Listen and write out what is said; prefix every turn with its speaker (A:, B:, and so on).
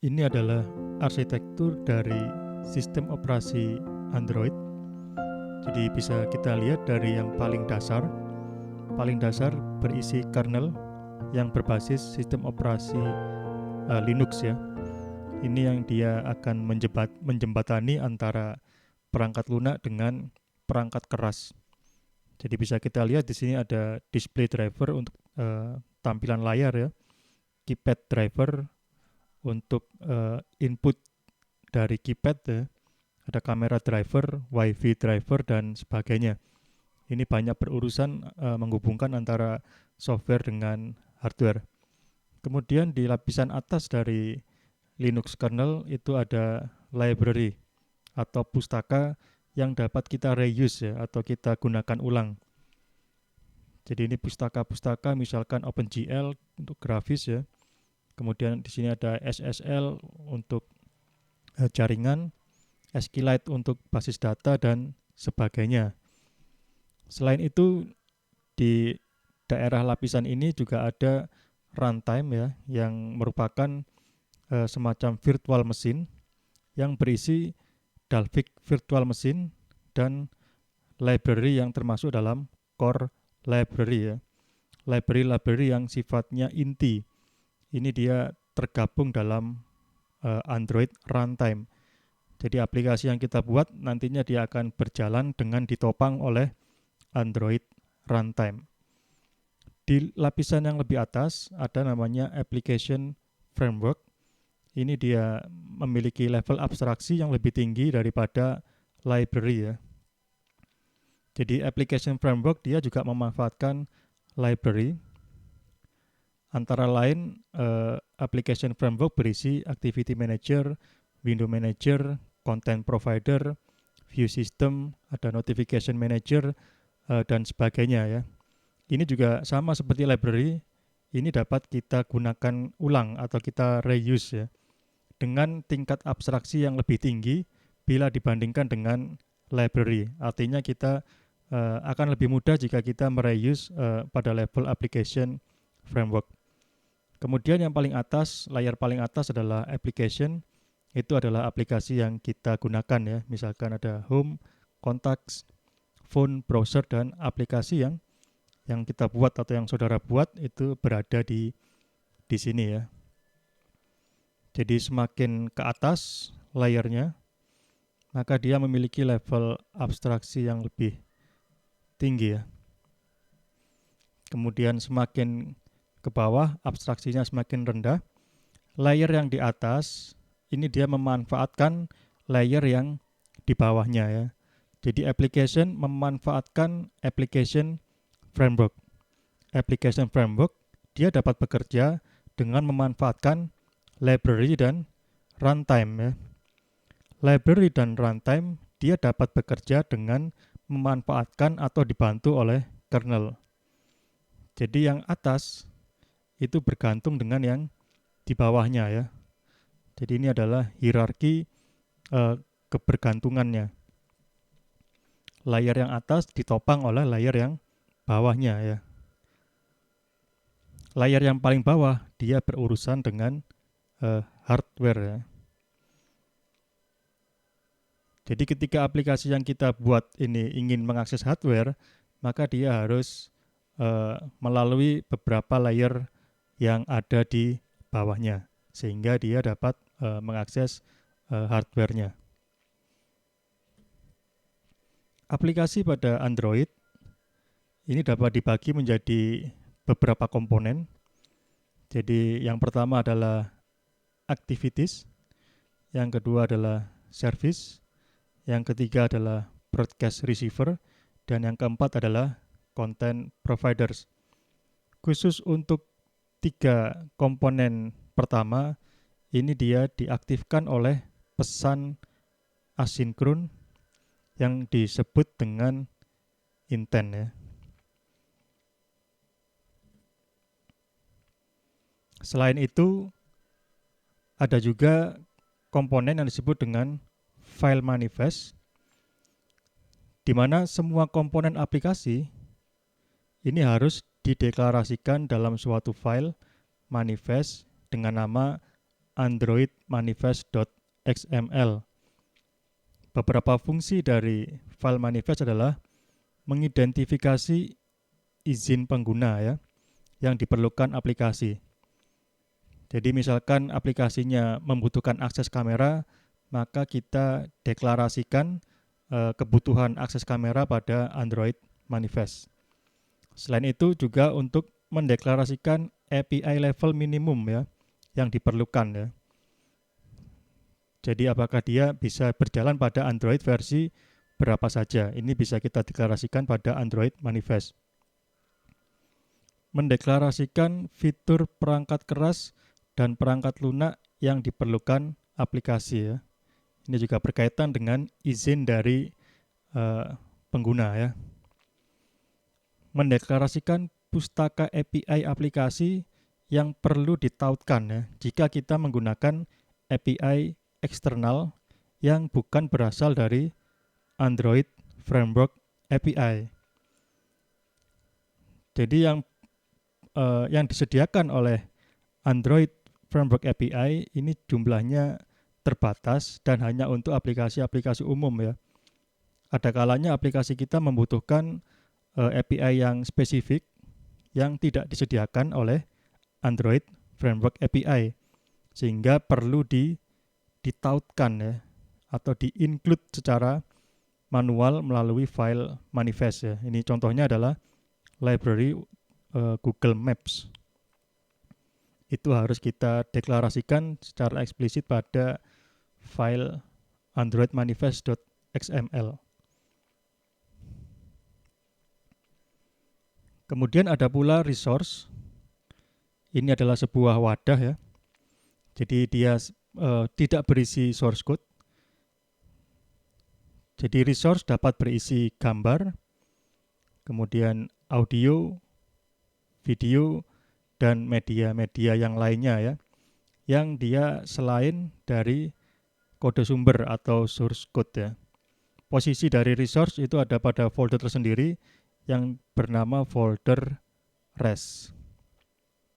A: Ini adalah arsitektur dari sistem operasi Android. Jadi bisa kita lihat dari yang paling dasar. Paling dasar berisi kernel yang berbasis sistem operasi Linux ya. Ini yang dia akan menjembatani antara perangkat lunak dengan perangkat keras. Jadi bisa kita lihat di sini ada display driver untuk tampilan layar ya, keypad driver untuk input dari keypad ya, ada kamera driver, wifi driver dan sebagainya. Ini banyak berurusan menghubungkan antara software dengan hardware. Kemudian di lapisan atas dari Linux kernel itu ada library atau pustaka yang dapat kita reuse ya, atau kita gunakan ulang. Jadi ini pustaka-pustaka misalkan OpenGL untuk grafis ya. Kemudian di sini ada SSL untuk jaringan, SQLite untuk basis data dan sebagainya. Selain itu di daerah lapisan ini juga ada runtime ya, yang merupakan semacam virtual machine yang berisi Dalvik virtual machine dan library yang termasuk dalam core library ya. Library-library yang sifatnya inti. Ini dia tergabung dalam Android runtime. Jadi aplikasi yang kita buat nantinya dia akan berjalan dengan ditopang oleh Android runtime. Di lapisan yang lebih atas ada namanya application framework. Ini dia memiliki level abstraksi yang lebih tinggi daripada library ya. Jadi application framework dia juga memanfaatkan library. Antara lain application framework berisi activity manager, window manager, content provider, view system, ada notification manager dan sebagainya ya. Ini juga sama seperti library, ini dapat kita gunakan ulang atau kita reuse ya, dengan tingkat abstraksi yang lebih tinggi bila dibandingkan dengan library. Artinya kita akan lebih mudah jika kita mereuse pada level application framework. Kemudian yang paling atas, layar paling atas adalah application. Itu adalah aplikasi yang kita gunakan ya. Misalkan ada home, contacts, phone, browser, dan aplikasi yang kita buat atau yang saudara buat itu berada di sini ya. Jadi semakin ke atas layarnya, maka dia memiliki level abstraksi yang lebih tinggi ya. Kemudian semakin ke bawah abstraksinya semakin rendah. Layer yang di atas ini dia memanfaatkan layer yang di bawahnya ya. Jadi application memanfaatkan application framework. Application framework dia dapat bekerja dengan memanfaatkan library dan runtime ya. Library dan runtime dia dapat bekerja dengan memanfaatkan atau dibantu oleh kernel. Jadi yang atas itu bergantung dengan yang di bawahnya ya. Jadi ini adalah hierarki kebergantungannya. Layer yang atas ditopang oleh layer yang bawahnya ya. Layer yang paling bawah dia berurusan dengan hardware ya. Jadi ketika aplikasi yang kita buat ini ingin mengakses hardware, maka dia harus melalui beberapa layer yang ada di bawahnya, sehingga dia dapat mengakses hardware-nya. Aplikasi pada Android ini dapat dibagi menjadi beberapa komponen. Jadi yang pertama adalah activities, yang kedua adalah service, yang ketiga adalah broadcast receiver, dan yang keempat adalah content providers. Khusus untuk 3 komponen pertama, ini dia diaktifkan oleh pesan asinkron yang disebut dengan intent ya. Selain itu, ada juga komponen yang disebut dengan file manifest, di mana semua komponen aplikasi ini harus dideklarasikan dalam suatu file manifest dengan nama Android manifest.xml. Beberapa fungsi dari file manifest adalah mengidentifikasi izin pengguna ya, yang diperlukan aplikasi. Jadi misalkan aplikasinya membutuhkan akses kamera, maka kita deklarasikan kebutuhan akses kamera pada Android manifest. Selain itu juga untuk mendeklarasikan API level minimum ya, yang diperlukan ya. Jadi apakah dia bisa berjalan pada Android versi berapa saja. Ini bisa kita deklarasikan pada Android manifest. Mendeklarasikan fitur perangkat keras dan perangkat lunak yang diperlukan aplikasi ya. Ini juga berkaitan dengan izin dari pengguna ya. Mendeklarasikan pustaka API aplikasi yang perlu ditautkan ya, jika kita menggunakan API eksternal yang bukan berasal dari Android Framework API. Jadi yang disediakan oleh Android Framework API ini jumlahnya terbatas dan hanya untuk aplikasi-aplikasi umum ya. Ada kalanya aplikasi kita membutuhkan API yang spesifik yang tidak disediakan oleh Android Framework API, sehingga perlu ditautkan ya, atau di-include secara manual melalui file manifest ya. Ini contohnya adalah library Google Maps. Itu harus kita deklarasikan secara eksplisit pada file Android manifest.xml. Kemudian ada pula resource. Ini adalah sebuah wadah ya. Jadi dia tidak berisi source code. Jadi resource dapat berisi gambar, kemudian audio, video, dan media-media yang lainnya ya, yang dia selain dari kode sumber atau source code ya. Posisi dari resource itu ada pada folder tersendiri yang bernama folder res.